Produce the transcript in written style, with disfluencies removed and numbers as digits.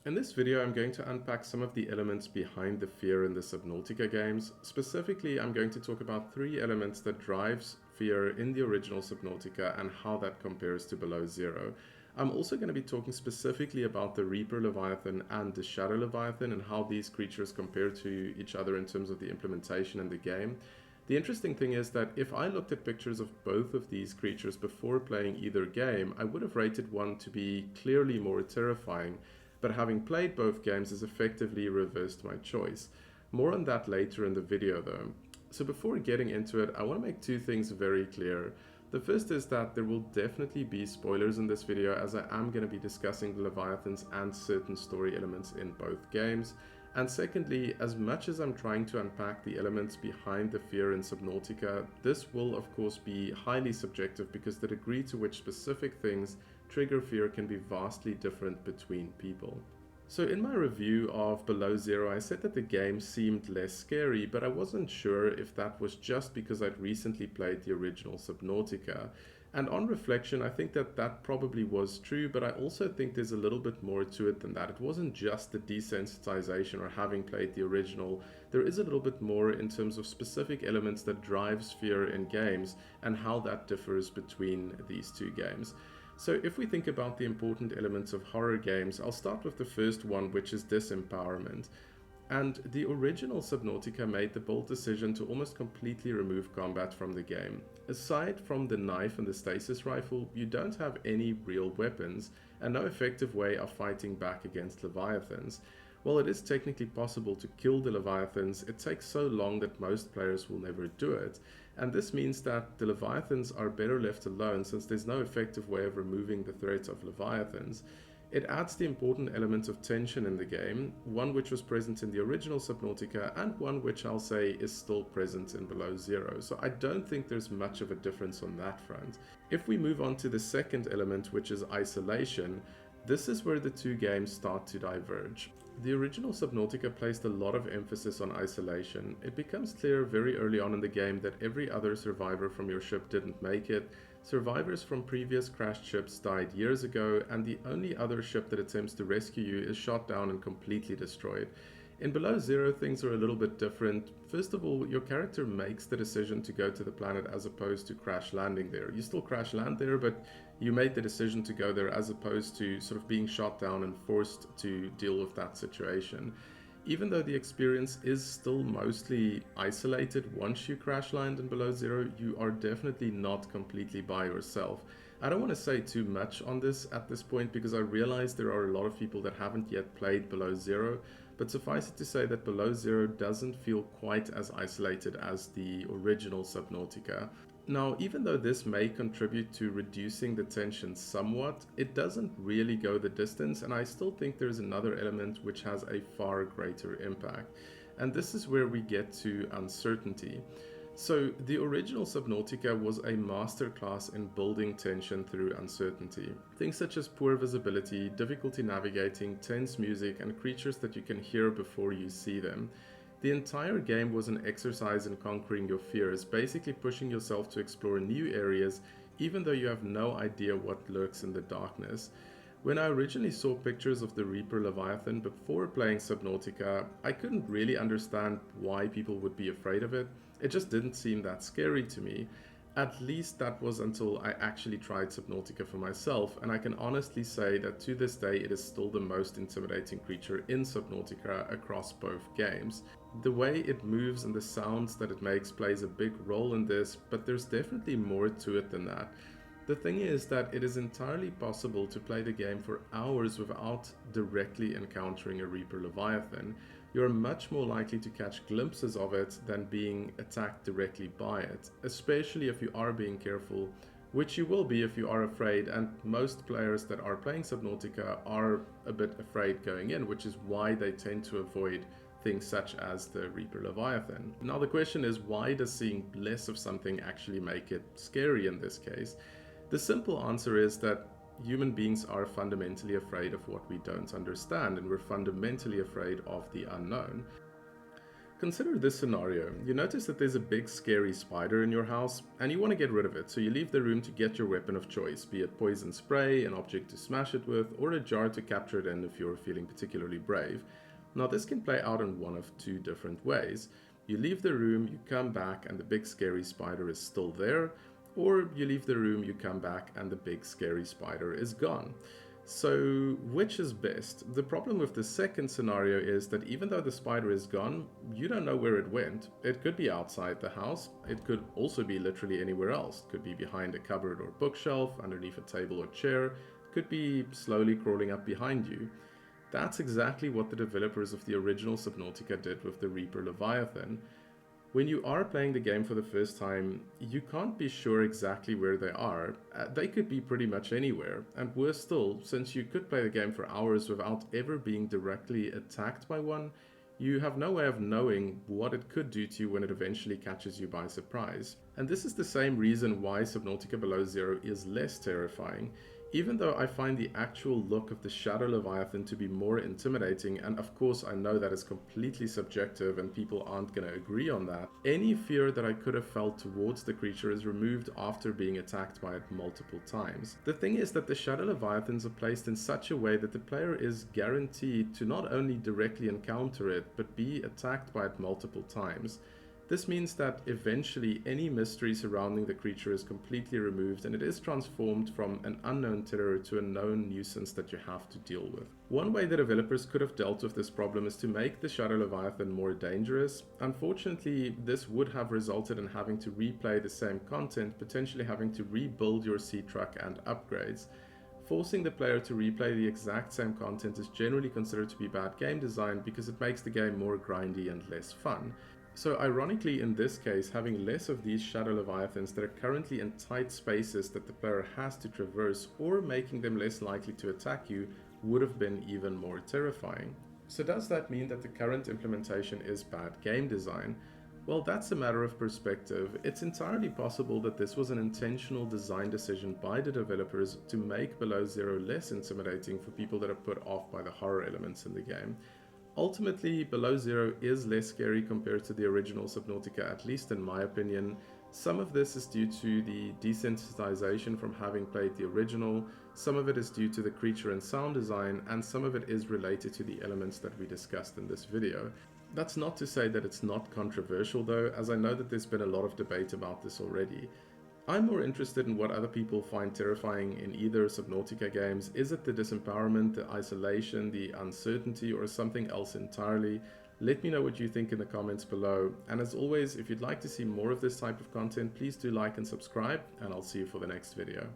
In this video, I'm going to unpack some of the elements behind the fear in the Subnautica games. Specifically, I'm going to talk about 3 elements that drives fear in the original Subnautica and how that compares to Below Zero. I'm also going to be talking specifically about the Reaper Leviathan and the Shadow Leviathan and how these creatures compare to each other in terms of the implementation in the game. The interesting thing is that if I looked at pictures of both of these creatures before playing either game, I would have rated one to be clearly more terrifying, but having played both games has effectively reversed my choice. More on that later in the video though. So before getting into it, I want to make 2 things very clear. The first is that there will definitely be spoilers in this video, as I am going to be discussing the Leviathans and certain story elements in both games. And secondly, as much as I'm trying to unpack the elements behind the fear in Subnautica, this will of course be highly subjective because the degree to which specific things trigger fear can be vastly different between people. So in my review of Below Zero, I said that the game seemed less scary, but I wasn't sure if that was just because I'd recently played the original Subnautica. And on reflection, I think that that probably was true, but I also think there's a little bit more to it than that. It wasn't just the desensitization or having played the original. There is a little bit more in terms of specific elements that drives fear in games and how that differs between these 2 games. So if we think about the important elements of horror games, I'll start with the first one, which is Disempowerment. And the original Subnautica made the bold decision to almost completely remove combat from the game. Aside from the knife and the stasis rifle, you don't have any real weapons and no effective way of fighting back against Leviathans. While it is technically possible to kill the Leviathans, it takes so long that most players will never do it. And this means that the Leviathans are better left alone since there's no effective way of removing the threat of Leviathans. It adds the important element of tension in the game, one which was present in the original Subnautica and one which I'll say is still present in Below Zero, so I don't think there's much of a difference on that front. If we move on to the second element, which is isolation, this is where the 2 games start to diverge. The original Subnautica placed a lot of emphasis on isolation. It becomes clear very early on in the game that every other survivor from your ship didn't make it. Survivors from previous crashed ships died years ago, and the only other ship that attempts to rescue you is shot down and completely destroyed. In Below Zero, things are a little bit different. First of all, your character makes the decision to go to the planet as opposed to crash landing there. You still crash land there, but you made the decision to go there as opposed to sort of being shot down and forced to deal with that situation. Even though the experience is still mostly isolated once you crash land in Below Zero, you are definitely not completely by yourself. I don't want to say too much on this at this point because I realize there are a lot of people that haven't yet played Below Zero, but suffice it to say that Below Zero doesn't feel quite as isolated as the original Subnautica. Now, even though this may contribute to reducing the tension somewhat, it doesn't really go the distance, and I still think there's another element which has a far greater impact. And this is where we get to uncertainty. So, the original Subnautica was a masterclass in building tension through uncertainty. Things such as poor visibility, difficulty navigating, tense music, and creatures that you can hear before you see them. The entire game was an exercise in conquering your fears, basically pushing yourself to explore new areas, even though you have no idea what lurks in the darkness. When I originally saw pictures of the Reaper Leviathan before playing Subnautica, I couldn't really understand why people would be afraid of it. It just didn't seem that scary to me. At least that was until I actually tried Subnautica for myself, and I can honestly say that to this day it is still the most intimidating creature in Subnautica across both games. The way it moves and the sounds that it makes plays a big role in this, but there's definitely more to it than that. The thing is that it is entirely possible to play the game for hours without directly encountering a Reaper Leviathan. You're much more likely to catch glimpses of it than being attacked directly by it, especially if you are being careful, which you will be if you are afraid, and most players that are playing Subnautica are a bit afraid going in, which is why they tend to avoid things such as the Reaper Leviathan. Now the question is, why does seeing less of something actually make it scary in this case? The simple answer is that human beings are fundamentally afraid of what we don't understand, and we're fundamentally afraid of the unknown. Consider this scenario. You notice that there's a big scary spider in your house and you want to get rid of it, so you leave the room to get your weapon of choice, be it poison spray, an object to smash it with, or a jar to capture it in if you're feeling particularly brave. Now this can play out in one of two different ways. You leave the room, you come back and the big scary spider is still there, or you leave the room, you come back and the big scary spider is gone. So, which is best? The problem with the second scenario is that even though the spider is gone, you don't know where it went. It could be outside the house, it could also be literally anywhere else. It could be behind a cupboard or bookshelf, underneath a table or chair, it could be slowly crawling up behind you. That's exactly what the developers of the original Subnautica did with the Reaper Leviathan. When you are playing the game for the first time, you can't be sure exactly where they are. They could be pretty much anywhere, and worse still, since you could play the game for hours without ever being directly attacked by one, you have no way of knowing what it could do to you when it eventually catches you by surprise. And this is the same reason why Subnautica Below Zero is less terrifying. Even though I find the actual look of the Shadow Leviathan to be more intimidating, and of course I know that is completely subjective and people aren't going to agree on that, any fear that I could have felt towards the creature is removed after being attacked by it multiple times. The thing is that the Shadow Leviathans are placed in such a way that the player is guaranteed to not only directly encounter it, but be attacked by it multiple times. This means that eventually any mystery surrounding the creature is completely removed and it is transformed from an unknown terror to a known nuisance that you have to deal with. One way the developers could have dealt with this problem is to make the Shadow Leviathan more dangerous. Unfortunately, this would have resulted in having to replay the same content, potentially having to rebuild your sea truck and upgrades. Forcing the player to replay the exact same content is generally considered to be bad game design because it makes the game more grindy and less fun. So ironically, in this case, having less of these Shadow Leviathans that are currently in tight spaces that the player has to traverse, or making them less likely to attack you, would have been even more terrifying. So does that mean that the current implementation is bad game design? Well, that's a matter of perspective. It's entirely possible that this was an intentional design decision by the developers to make Below Zero less intimidating for people that are put off by the horror elements in the game. Ultimately, Below Zero is less scary compared to the original Subnautica, at least in my opinion. Some of this is due to the desensitization from having played the original, some of it is due to the creature and sound design, and some of it is related to the elements that we discussed in this video. That's not to say that it's not controversial though, as I know that there's been a lot of debate about this already. I'm more interested in what other people find terrifying in either Subnautica games. Is it the disempowerment, the isolation, the uncertainty, or something else entirely? Let me know what you think in the comments below. And as always, if you'd like to see more of this type of content, please do like and subscribe, and I'll see you for the next video.